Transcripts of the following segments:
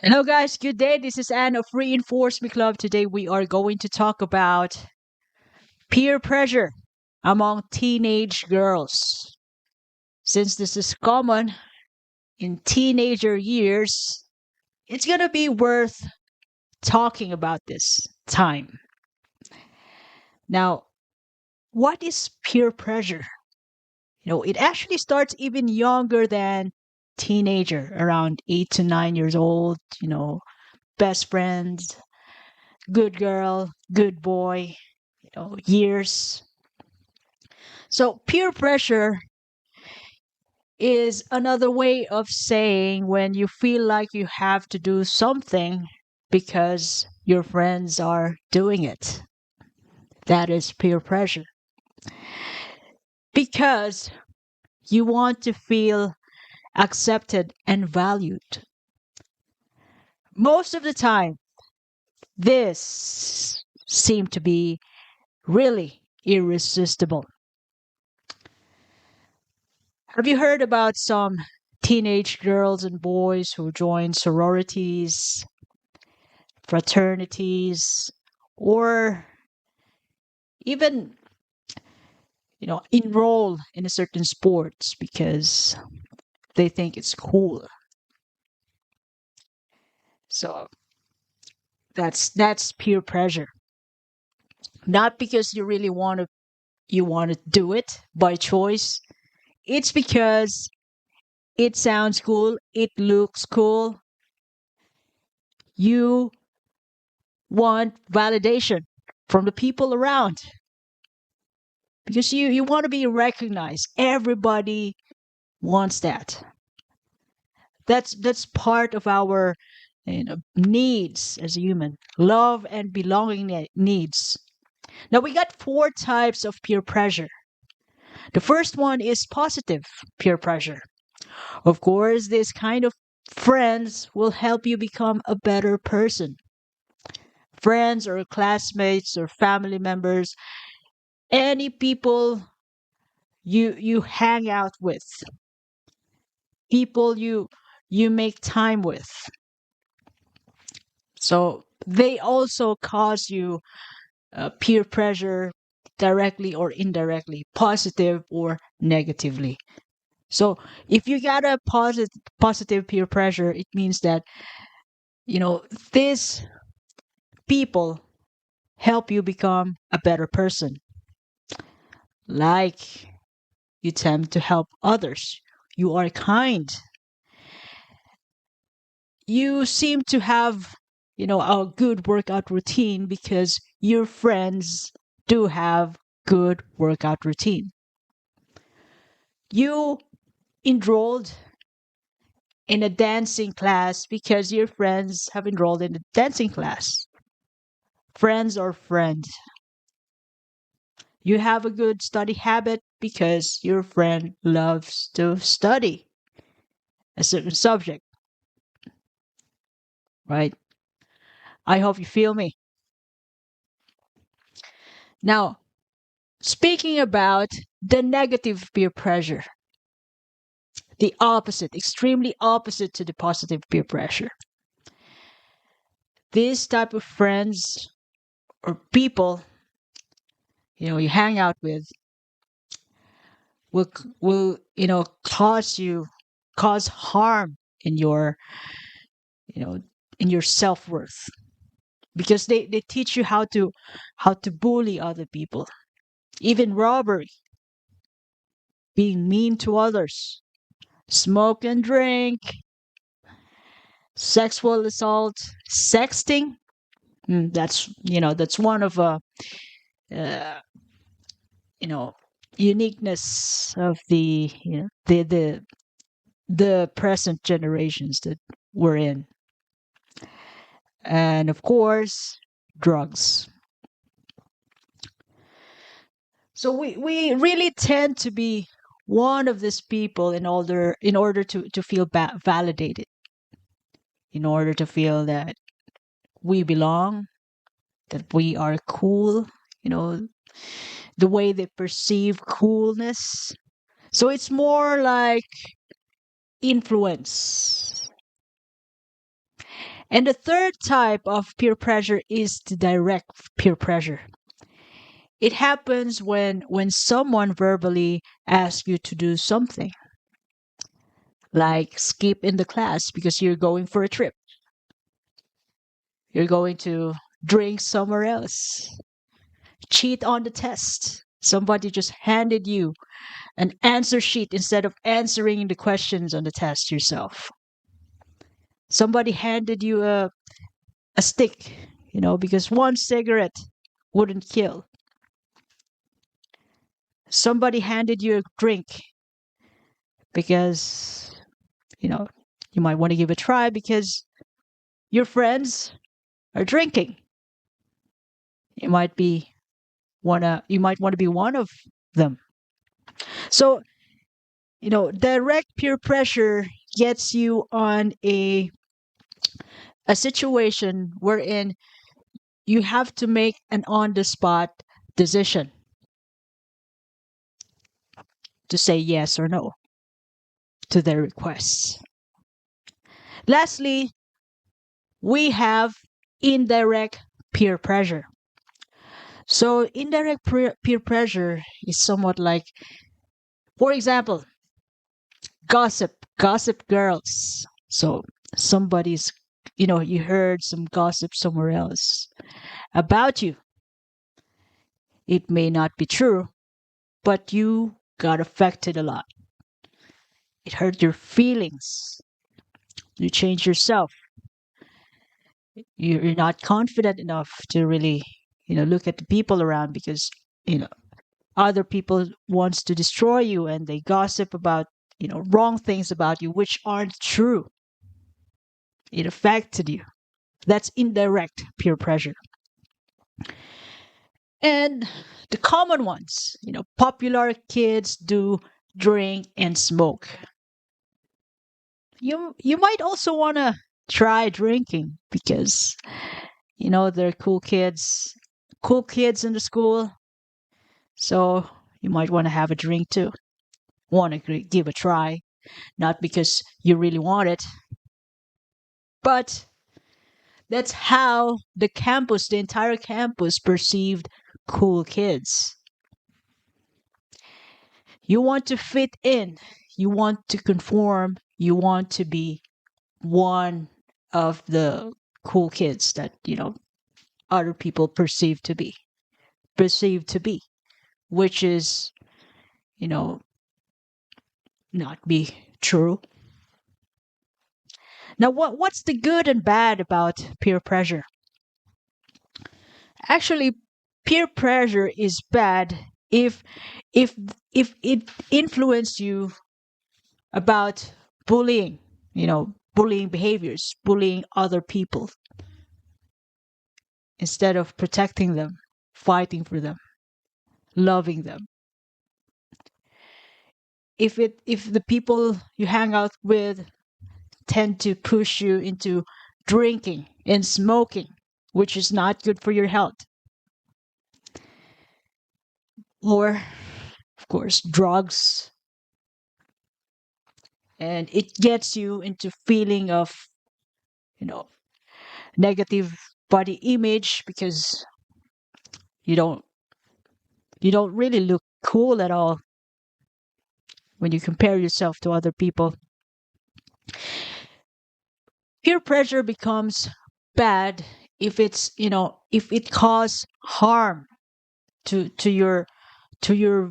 Hello, guys. Good day. This is Anne of Reinforce Me Club. Today, we are going to talk about peer pressure among teenage girls. Since this is common in teenager years, it's going to be worth talking about this time. Now, what is peer pressure? It actually starts even younger than teenager, around 8 to 9 years old, best friends, good girl, good boy, years. So peer pressure is another way of saying when you feel like you have to do something because your friends are doing it. That is peer pressure. Because you want to feel accepted and valued. Most of the time, this seemed to be really irresistible. Have you heard about some teenage girls and boys who join sororities, fraternities, or even, enroll in a certain sports because they think it's cool? So that's peer pressure. Not because you want to do it by choice. It's because it sounds cool, it looks cool. You want validation from the people around because you want to be recognized. Everybody wants that. That's part of our needs as a human. Love and belonging needs. Now we got four types of peer pressure. The first one is positive peer pressure. Of course, this kind of friends will help you become a better person. Friends or classmates or family members, any people you hang out with, people you make time with. So they also cause you peer pressure directly or indirectly, positive or negatively. So if you got a positive peer pressure, it means that these people help you become a better person. Like you tend to help others. You are kind. You seem to have, a good workout routine because your friends do have good workout routine. You enrolled in a dancing class because your friends have enrolled in a dancing class. Friends are friends. You have a good study habit because your friend loves to study a certain subject, right? I hope you feel me. Now, speaking about the negative peer pressure, the opposite, extremely opposite to the positive peer pressure. This type of friends or people, you hang out with will cause harm in your you know in your self-worth because they teach you how to bully other people, even robbery, being mean to others, smoke and drink, sexual assault, sexting. That's one of uh, you know uniqueness of the present generations that we're in. And of course, drugs. So we really tend to be one of these people in order to feel validated, in order to feel that we belong, that we are cool, you know, the way they perceive coolness. So it's more like influence. And the third type of peer pressure is the direct peer pressure. It happens when someone verbally asks you to do something, like skip in the class because you're going for a trip. You're going to drink somewhere else. Cheat on the test. Somebody just handed you an answer sheet instead of answering the questions on the test yourself. Somebody handed you a stick, because one cigarette wouldn't kill. Somebody handed you a drink because, you know, you might want to give it a try because your friends are drinking. You might want to be one of them. So, direct peer pressure gets you on a situation wherein you have to make an on the spot decision to say yes or no to their requests. Lastly, we have indirect peer pressure. So, indirect peer pressure is somewhat like, for example, gossip girls. So, somebody's, you heard some gossip somewhere else about you. It may not be true, but you got affected a lot. It hurt your feelings. You change yourself. You're not confident enough to really, look at the people around because, you know, other people wants to destroy you and they gossip about, wrong things about you, which aren't true. It affected you. That's indirect peer pressure. And the common ones, popular kids do drink and smoke. You might also want to try drinking because they're cool kids in the school. So you might want to have a drink too. Want to give a try, not because you really want it, but that's how the entire campus perceived cool kids. You want to fit in, you want to conform, you want to be one of the cool kids that, other people perceive to be, which is, you know, not be true. Now, what's the good and bad about peer pressure? Actually, peer pressure is bad if if if it influenced you about bullying, bullying behaviors, bullying other people instead of protecting them, fighting for them, loving them. If the people you hang out with tend to push you into drinking and smoking, which is not good for your health, or of course drugs, and it gets you into feeling of, you know negative body image because you don't you don't really look cool at all when you compare yourself to other people. Peer pressure becomes bad if it cause harm to your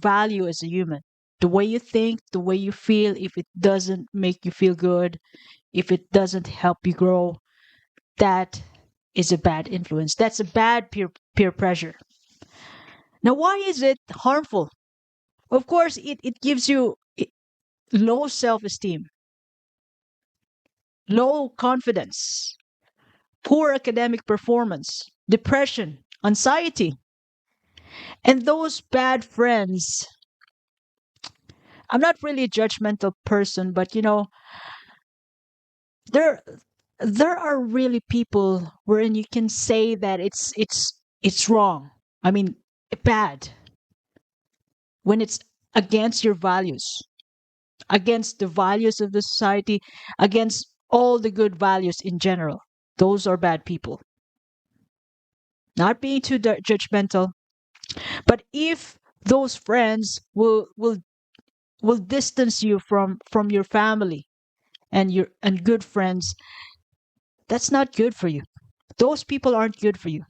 value as a human. The way you think, the way you feel, if it doesn't make you feel good, if it doesn't help you grow, that is a bad influence. That's a bad peer pressure. Now, why is it harmful? Of course, it gives you low self-esteem, low confidence, poor academic performance, depression, anxiety. And those bad friends, I'm not really a judgmental person, but there there are really people wherein you can say that it's wrong. I mean, bad when it's against your values, against the values of the society, against all the good values in general. Those are bad people. Not being too judgmental, but if those friends will distance you from your family and good friends, that's not good for you. Those people aren't good for you.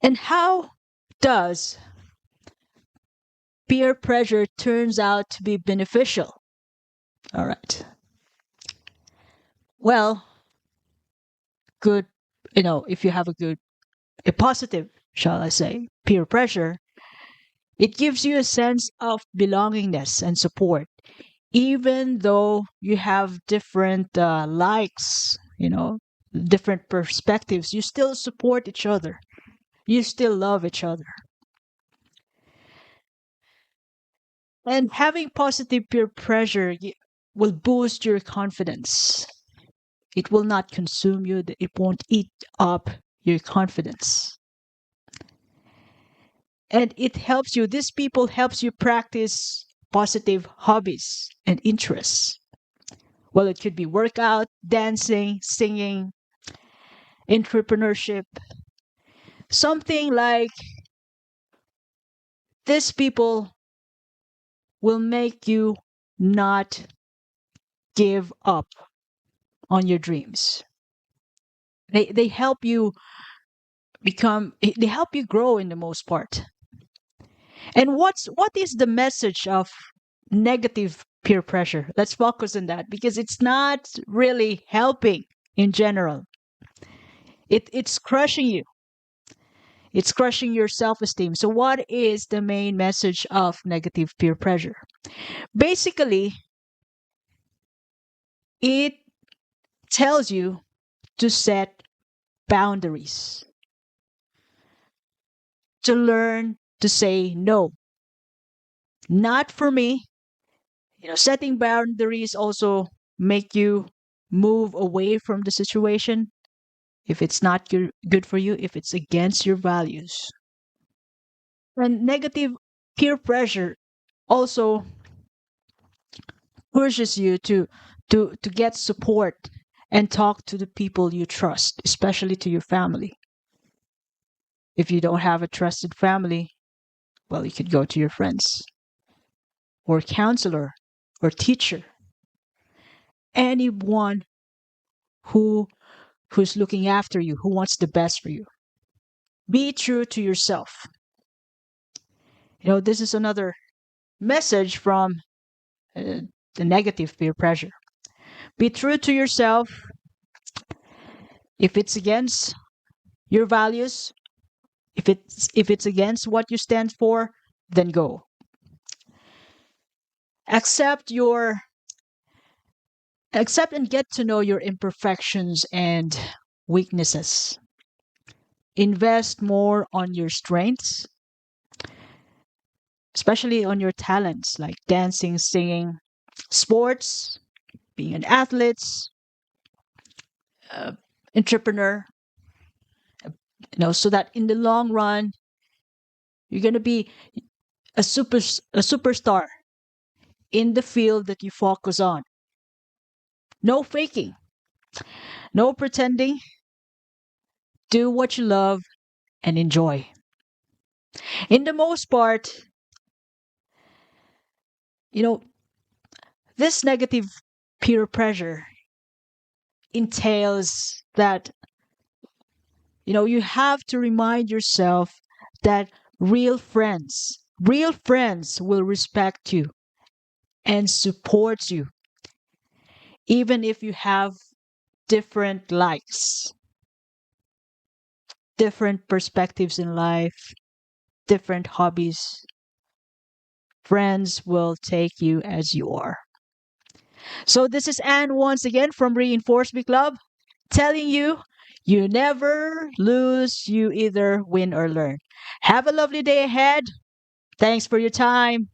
And how does peer pressure turns out to be beneficial? All right. Well, good, if you have a positive, shall I say, peer pressure, it gives you a sense of belongingness and support, even though you have different likes, different perspectives. You still support each other. You still love each other. And having positive peer pressure will boost your confidence. It will not consume you, it won't eat up your confidence. And it helps you, these people helps you practice positive hobbies and interests. Well, it could be workout, dancing, singing, entrepreneurship, something like these people will make you not give up on your dreams. They help you they help you grow in the most part. And what is the message of negative peer pressure? Let's focus on that because it's not really helping in general. It's crushing you. It's crushing your self-esteem. So what is the main message of negative peer pressure? Basically, it tells you to set boundaries, to learn to say no. Not for me. Setting boundaries also make you move away from the situation if it's not good for you, if it's against your values. And negative peer pressure also pushes you to get support and talk to the people you trust, especially to your family. If you don't have a trusted family, well, you could go to your friends or counselor or teacher, anyone who who's looking after you, who wants the best for you. Be true to yourself. This is another message from the negative peer pressure. Be true to yourself. If it's against your values, if it's against what you stand for, then go. Accept and get to know your imperfections and weaknesses. Invest more on your strengths, especially on your talents like dancing, singing, sports, being an athlete, entrepreneur, so that in the long run, you're going to be a superstar in the field that you focus on. No faking, no pretending. Do what you love and enjoy. In the most part, this negative peer pressure entails that you have to remind yourself that real friends will respect you and support you even if you have different likes, different perspectives in life, different hobbies. Friends will take you as you are. So this is Anne once again from Reinforce Me Club telling you, you never lose, you either win or learn. Have a lovely day ahead. Thanks for your time.